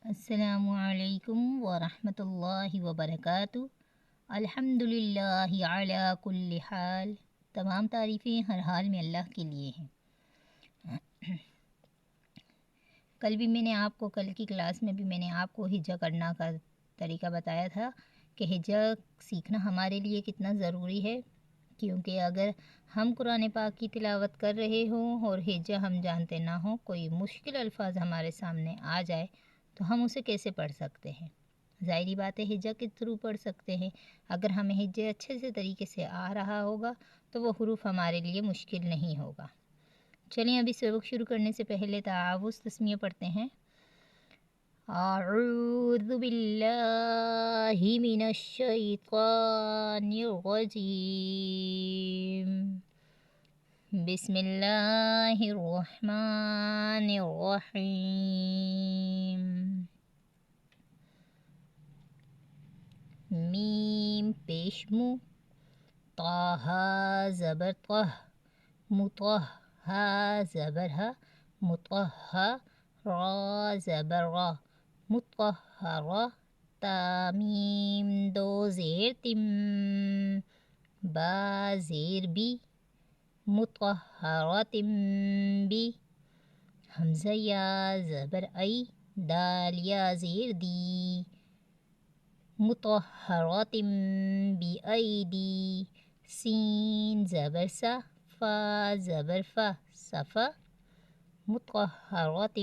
السلام علیکم ورحمۃ اللہ وبرکاتہ۔ الحمدللہ علی کل حال، تمام تعریفیں ہر حال میں اللہ کے لیے ہیں۔ کل کی کلاس میں بھی میں نے آپ کو ہجا کرنا کا طریقہ بتایا تھا کہ ہجا سیکھنا ہمارے لیے کتنا ضروری ہے، کیونکہ اگر ہم قرآن پاک کی تلاوت کر رہے ہوں اور ہجا ہم جانتے نہ ہوں، کوئی مشکل الفاظ ہمارے سامنے آ جائے تو ہم اسے کیسے پڑھ سکتے ہیں؟ ظاہری بات ہے ہجا کے تھرو پڑھ سکتے ہیں۔ اگر ہمیں ہجا اچھے سے طریقے سے آ رہا ہوگا تو وہ حروف ہمارے لیے مشکل نہیں ہوگا۔ چلیں ابھی سبق شروع کرنے سے پہلے تعاوذ تسمیہ پڑھتے ہیں۔ اعوذ باللہ من الشیطان الرجیم، بسم اللہ الرحمن الرحیم۔ میم پیش مو، طہ زبر طہ، مطہ زبر ہ، مطہ را زبر را، مطہر، تامیم دو زیر تم، با زیر بی، مطہرۃ بی، حمزہ یا زبر ای، دال یا زیر دی، مطہرۃ بایدی، سین زبر سا، فا زبر فا، صفا، مطہرۃ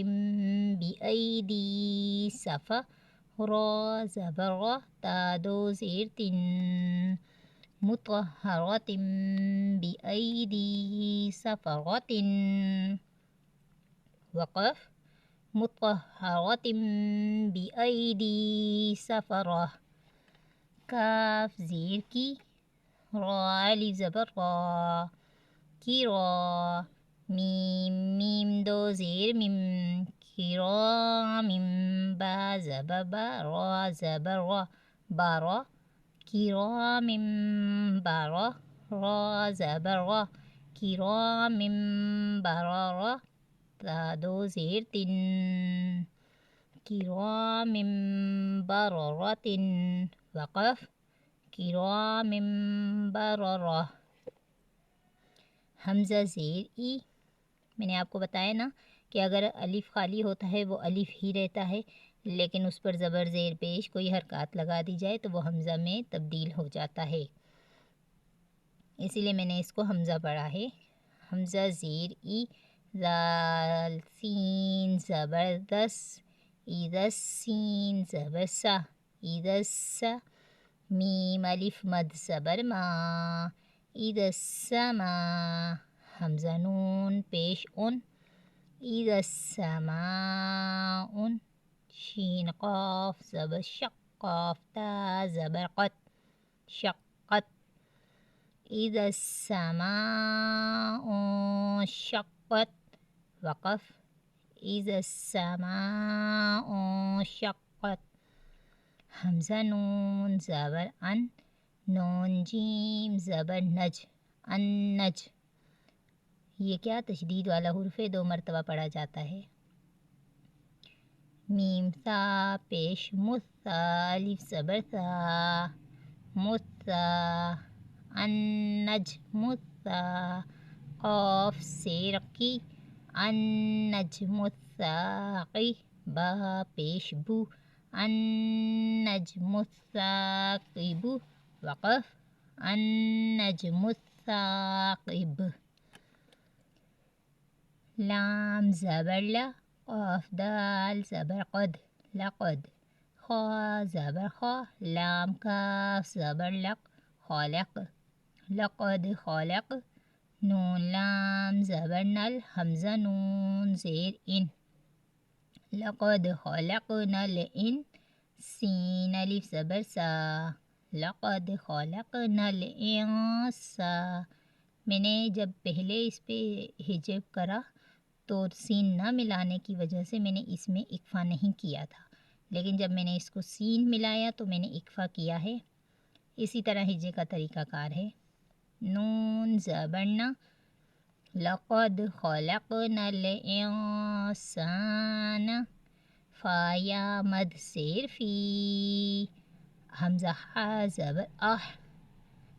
بایدی صفا، را زبر را، تا دو زیر تن، مطہرۃ بایدی صفرۃ، وقف، مطہرۃ بایدی صفرہ، کاف زیر کی، را الف زبر را، کرا، میم دو زیر مم، کرام، با زبر با، را زبر را، بارا، کرام بارا، را زبر را، کرام برارا، تا دو زیر تن، کرام بررۃ، وقف، کرام بررہ، حمزہ زیر ای۔ میں نے آپ کو بتایا نا کہ اگر الف خالی ہوتا ہے وہ الف ہی رہتا ہے، لیکن اس پر زبر زیر پیش کوئی حرکات لگا دی جائے تو وہ حمزہ میں تبدیل ہو جاتا ہے، اسی لیے میں نے اس کو حمزہ پڑھا ہے۔ حمزہ زیر ای، ذال سین زبر دس، ایدس سین زبر سا، ایدس سا، میم الف مد زبر ما، ایدس سما، حمزہ نون پیش ان، ایدس سماء، شین قاف زبر شق، قاف تا زبر قت، شقت، اذا السماء انشقت، وقف، اذا السماء انشقت، حمزہ نون زبر ان، نون جیم زبر نج، النج، یہ کیا تشدید والا حرف ہے، 2 مرتبہ پڑھا جاتا ہے۔ میم سا پیش مسا، الف زبر سا، مسا، النجم الثاقب، قاف سیرقی، النجم الثاقب، با پیش بو، النجم الثاقب، وقف، النجم الثاقب، لام زبر لا، قاف دال زبر قد، لقد، خا زبر خا، لام کاف زبر لق، خالق، لقد خالق، نون لام زبر نل، حمزہ نون زیر ان، لقد خلقنا الان، سین الف زبر سا، لقد خلقنا الانسا۔ میں نے جب پہلے اس پہ ہجب کرا تو سین نہ ملانے کی وجہ سے میں نے اس میں اکفا نہیں کیا تھا، لیکن جب میں نے اس کو سین ملایا تو میں نے اکفا کیا ہے۔ اسی طرح ہجے کا طریقہ کار ہے۔ نون زبر نا، لقد خلقنا الانسان، فا یا مد زیر فی، حمزہ ہا زبر اح،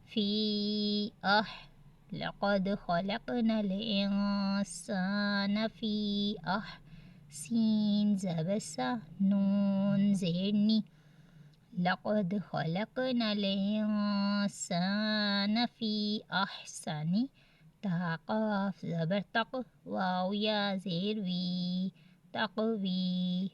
فی اح، لقد خلقنا الانسان فی احسن زبر سا، نون زیر نی، لقد خلقنا الانسان فی احسن، تا قاف زبر تق، واو یا زیر وی، تقوی،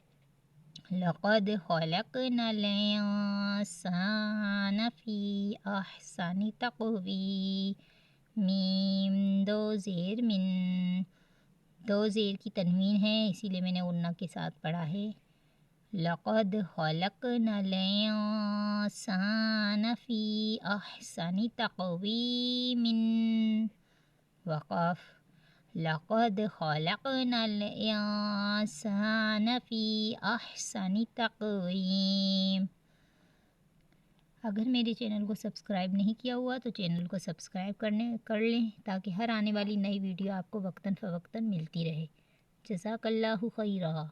لقد خلقنا الانسان فی احسن تقویم، میم دو زیر من، دو زیر کی تنوین ہے اسی لیے میں نے غنہ کے ساتھ پڑھا ہے، لقد خلقنا الانسان فی احسن تقویم، وقف، لقد خلقنا الانسان فی احسن تقویم۔ اگر میرے چینل کو سبسکرائب نہیں کیا ہوا تو چینل کو سبسکرائب کر لیں تاکہ ہر آنے والی نئی ویڈیو آپ کو وقتاً فوقتاً ملتی رہے۔ جزاک اللہ خیرہ۔